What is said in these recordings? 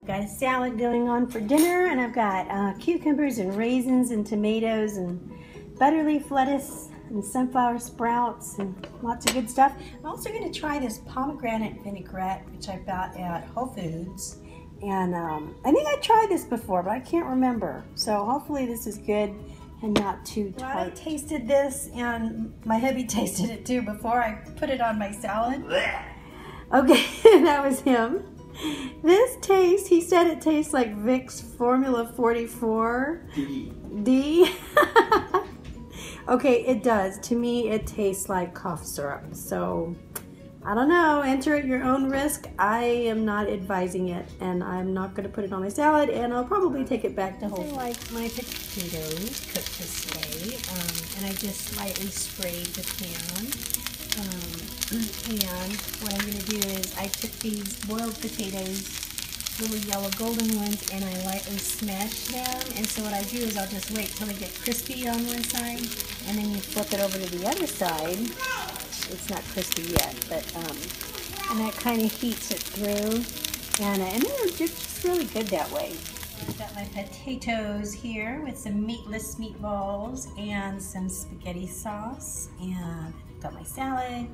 Got a salad going on for dinner, and I've got cucumbers and raisins and tomatoes and butter leaf lettuce and sunflower sprouts and lots of good stuff. I'm also going to try this pomegranate vinaigrette, which I bought at Whole Foods. And I think I tried this before, but I can't remember. So hopefully this is good and not too tart. Well, I tasted this, and my hubby tasted it too before I put it on my salad. Okay, that was him. This taste, he said it tastes like Vicks Formula 44. D. Okay, it does. To me, it tastes like cough syrup. So, I don't know. Enter at your own risk. I am not advising it, and I'm not going to put it on my salad, and I'll probably take it back to Whole Foods. I like my potatoes cooked this way, and I just lightly sprayed the pan. And what I'm going to do is I took these boiled potatoes, little yellow golden ones, and I lightly smashed them. And so what I do is I'll just wait till they get crispy on one side, and then you flip it over to the other side. It's not crispy yet, but and that kind of heats it through, and they're just really good that way. I've got my potatoes here with some meatless meatballs and some spaghetti sauce, and I've got my salad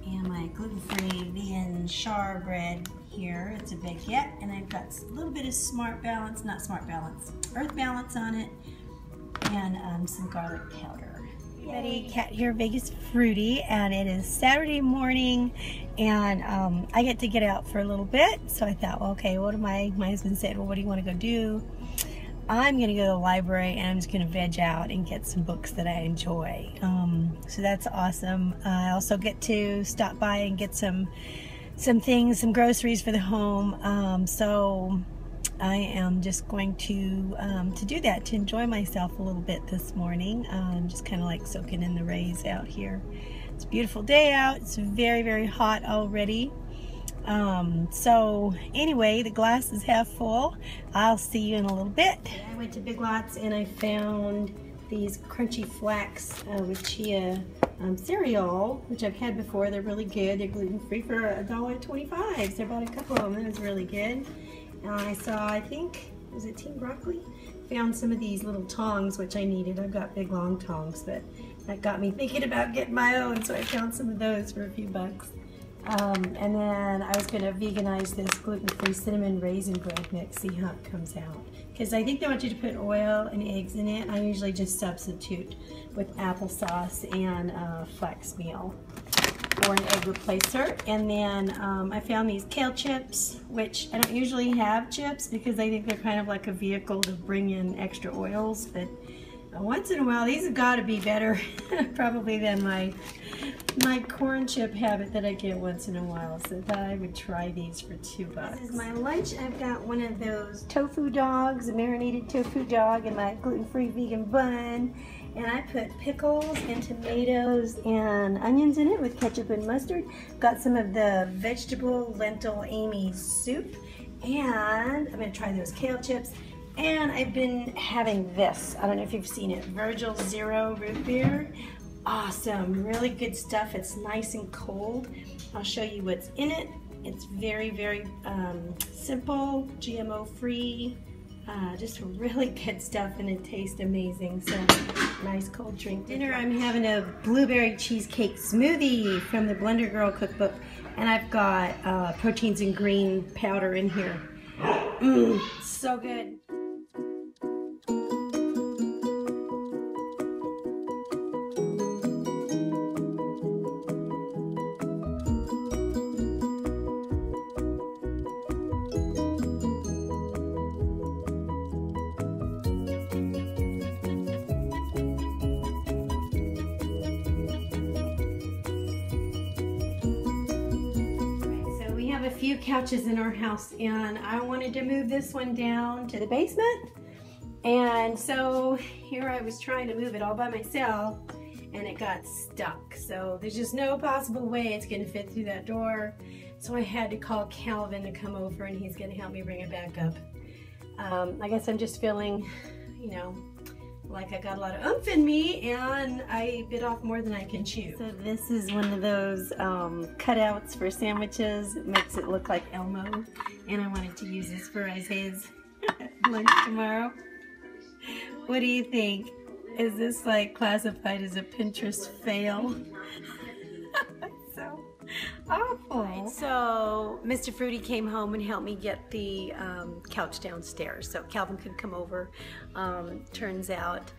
and my gluten-free vegan char bread here. It's a baguette, and I've got a little bit of Earth Balance on it, and some garlic powder. Betty, Cat here, Vegas Fruity, and it is Saturday morning, and I get to get out for a little bit. So I thought, well, okay, my husband said, well, what do you want to go do? I'm going to go to the library, and I'm just going to veg out and get some books that I enjoy. So that's awesome. I also get to stop by and get some things, some groceries for the home. So I am just going to do that, to enjoy myself a little bit this morning. I'm just kind of like soaking in the rays out here. It's a beautiful day out. It's very, very hot already. So anyway, the glass is half full. I'll see you in a little bit. I went to Big Lots and I found these crunchy flax with chia cereal, which I've had before. They're really good. They're gluten-free for $1.25. So I bought a couple of them. It was really good. I saw, I think, was it Team Broccoli? Found some of these little tongs, which I needed. I've got big long tongs, but that got me thinking about getting my own, so I found some of those for a few bucks. And then I was going to veganize this gluten-free cinnamon raisin bread mix, see how it comes out. Because I think they want you to put oil and eggs in it. I usually just substitute with applesauce and flax meal or an egg replacer. And then I found these kale chips, which I don't usually have chips because I think they're kind of like a vehicle to bring in extra oils, but once in a while these have got to be better probably than my corn chip habit that I get once in a while. So I thought I would try these for $2. This is my lunch. I've got one of those tofu dogs, a marinated tofu dog, in my gluten-free vegan bun. And I put pickles and tomatoes and onions in it with ketchup and mustard. Got some of the vegetable lentil Amy's soup. And I'm going to try those kale chips. And I've been having this. I don't know if you've seen it. Virgil Zero root beer. Awesome. Really good stuff. It's nice and cold. I'll show you what's in it. It's very, very simple, GMO free. Just really good stuff, and it tastes amazing. So nice cold drink. Dinner, I'm having a blueberry cheesecake smoothie from the Blender Girl cookbook, and I've got proteins and green powder in here. So good. A few couches in our house, and I wanted to move this one down to the basement, and so here I was trying to move it all by myself, and it got stuck. So there's just no possible way it's going to fit through that door, so I had to call Calvin to come over, and he's going to help me bring it back up. I guess I'm just feeling, you know, like I got a lot of oomph in me, and I bit off more than I can chew. So this is one of those cutouts for sandwiches. It makes it look like Elmo, and I wanted to use this for Isaiah's lunch tomorrow. What do you think? Is this like classified as a Pinterest fail? So awful. Right, so Mr. Fruity came home and helped me get the couch downstairs so Calvin could come over. Turns out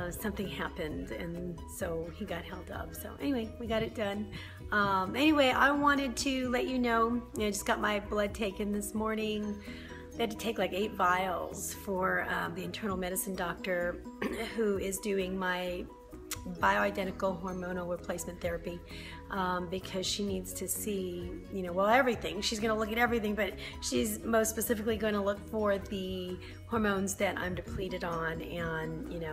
something happened, and so he got held up. So anyway, we got it done. Anyway, I wanted to let you know, I just got my blood taken this morning. They had to take like 8 vials for the internal medicine doctor who is doing my bioidentical hormonal replacement therapy, because she needs to see, well, everything. She's going to look at everything, but she's most specifically going to look for the hormones that I'm depleted on, and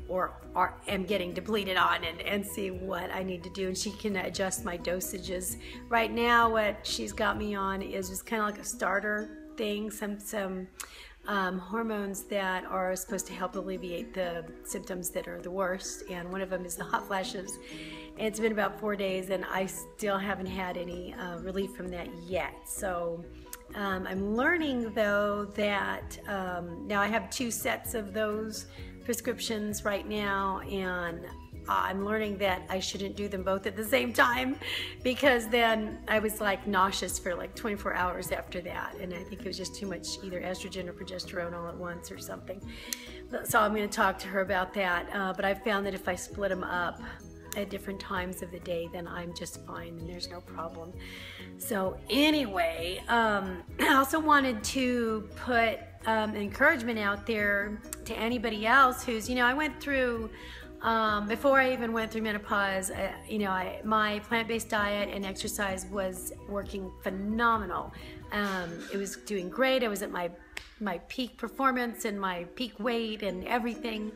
or am getting depleted on, and see what I need to do, and she can adjust my dosages. Right now, what she's got me on is just kind of like a starter thing, some hormones that are supposed to help alleviate the symptoms that are the worst, and one of them is the hot flashes. And it's been about 4 days, and I still haven't had any relief from that yet. So I'm learning, though, that now I have 2 sets of those prescriptions right now, and I'm learning that I shouldn't do them both at the same time, because then I was like nauseous for like 24 hours after that, and I think it was just too much either estrogen or progesterone all at once or something. So I'm going to talk to her about that, but I found that if I split them up at different times of the day, then I'm just fine and there's no problem. So anyway, I also wanted to put encouragement out there to anybody else who's, I went through before I even went through menopause, my plant-based diet and exercise was working phenomenal. It was doing great. I was at my peak performance and my peak weight and everything.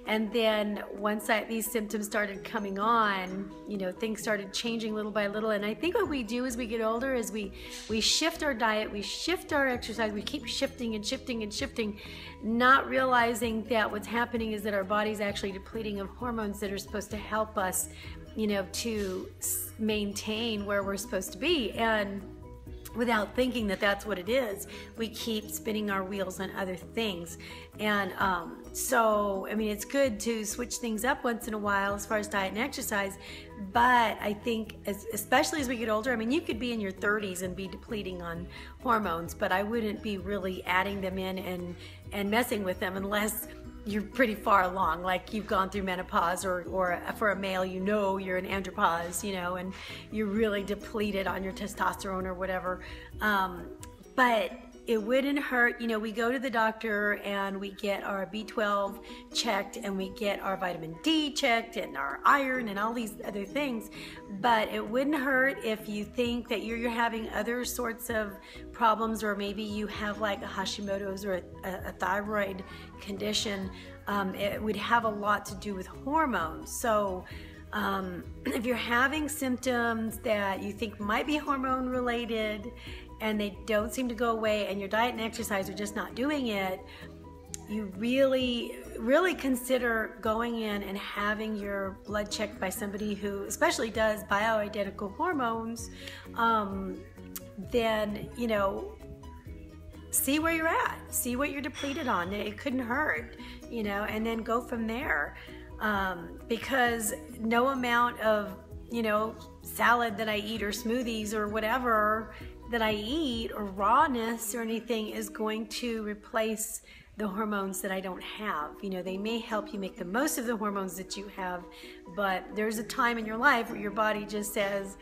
And then once these symptoms started coming on, things started changing little by little. And I think what we do as we get older is we shift our diet, we shift our exercise, we keep shifting and shifting and shifting, not realizing that what's happening is that our body's actually depleting of hormones that are supposed to help us, to maintain where we're supposed to be. And without thinking that that's what it is, we keep spinning our wheels on other things. And so, it's good to switch things up once in a while as far as diet and exercise, but I think, especially as we get older, you could be in your 30s and be depleting on hormones, but I wouldn't be really adding them in and messing with them unless you're pretty far along, like you've gone through menopause, or for a male, you're in andropause, and you're really depleted on your testosterone or whatever. But it wouldn't hurt, we go to the doctor and we get our B12 checked, and we get our vitamin D checked, and our iron and all these other things. But it wouldn't hurt if you think that you're having other sorts of problems, or maybe you have like a Hashimoto's or a thyroid condition. It would have a lot to do with hormones. So if you're having symptoms that you think might be hormone related and they don't seem to go away, and your diet and exercise are just not doing it, you really consider going in and having your blood checked by somebody who especially does bioidentical hormones. Then, see where you're at, see what you're depleted on. It couldn't hurt, and then go from there. Because no amount of, salad that I eat, or smoothies or whatever that I eat, or rawness or anything, is going to replace the hormones that I don't have. They may help you make the most of the hormones that you have, but there's a time in your life where your body just says,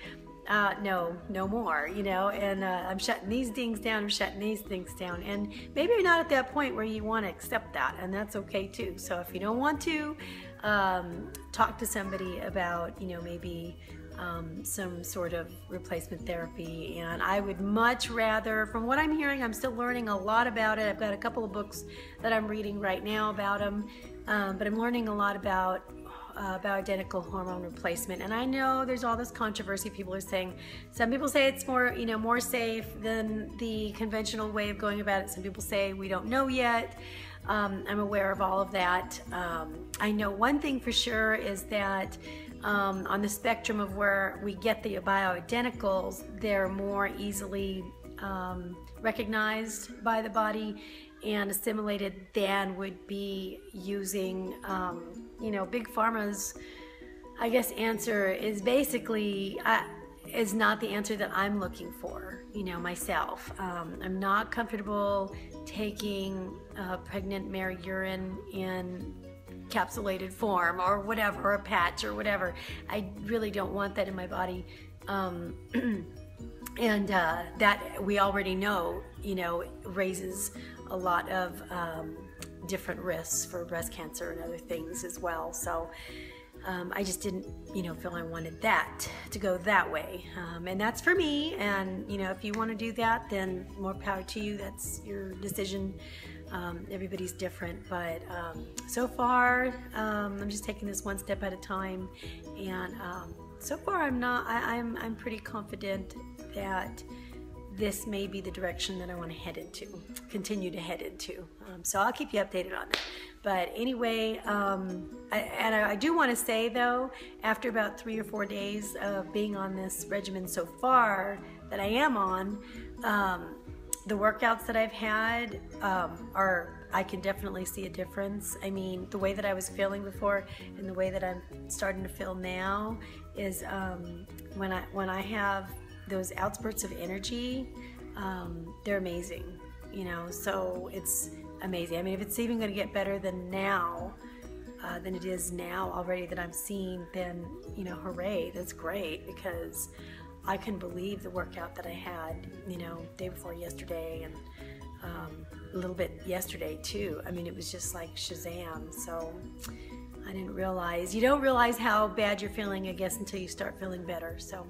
no more, and I'm shutting these things down, I'm shutting these things down. And maybe you're not at that point where you want to accept that, and that's okay too. So if you don't want to, talk to somebody about, maybe some sort of replacement therapy. And I would much rather, from what I'm hearing, I'm still learning a lot about it. I've got a couple of books that I'm reading right now about them, but I'm learning a lot about bioidentical hormone replacement. And I know there's all this controversy. People are saying, some people say it's more, more safe than the conventional way of going about it. Some people say we don't know yet. I'm aware of all of that. I know one thing for sure is that on the spectrum of where we get the bioidenticals, they're more easily recognized by the body and assimilated than would be using, Big Pharma's, I guess, answer is basically, is not the answer that I'm looking for, myself. I'm not comfortable taking pregnant mare urine in encapsulated form or whatever, or a patch or whatever. I really don't want that in my body. And that we already know, raises a lot of different risks for breast cancer and other things as well. So I just didn't, feel I wanted that to go that way. And that's for me. And, if you want to do that, then more power to you. That's your decision. Everybody's different, but so far, I'm just taking this one step at a time. And so far, I'm pretty confident that this may be the direction that I want to continue to head into. So I'll keep you updated on that. But anyway, I do want to say though, after about 3 or 4 days of being on this regimen so far that I am on, the workouts that I've had I can definitely see a difference. I mean, the way that I was feeling before and the way that I'm starting to feel now is when I have those outspurts of energy, they're amazing, so it's amazing. I mean, if it's even going to get better than it is now already that I'm seeing, then, hooray, that's great, because I couldn't believe the workout that I had, day before yesterday and a little bit yesterday too. I mean, it was just like Shazam. So I didn't realize, you don't realize how bad you're feeling, I guess, until you start feeling better. So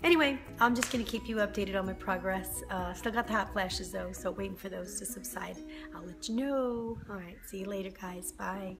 anyway, I'm just going to keep you updated on my progress. Still got the hot flashes though, so waiting for those to subside. I'll let you know. All right, see you later, guys. Bye.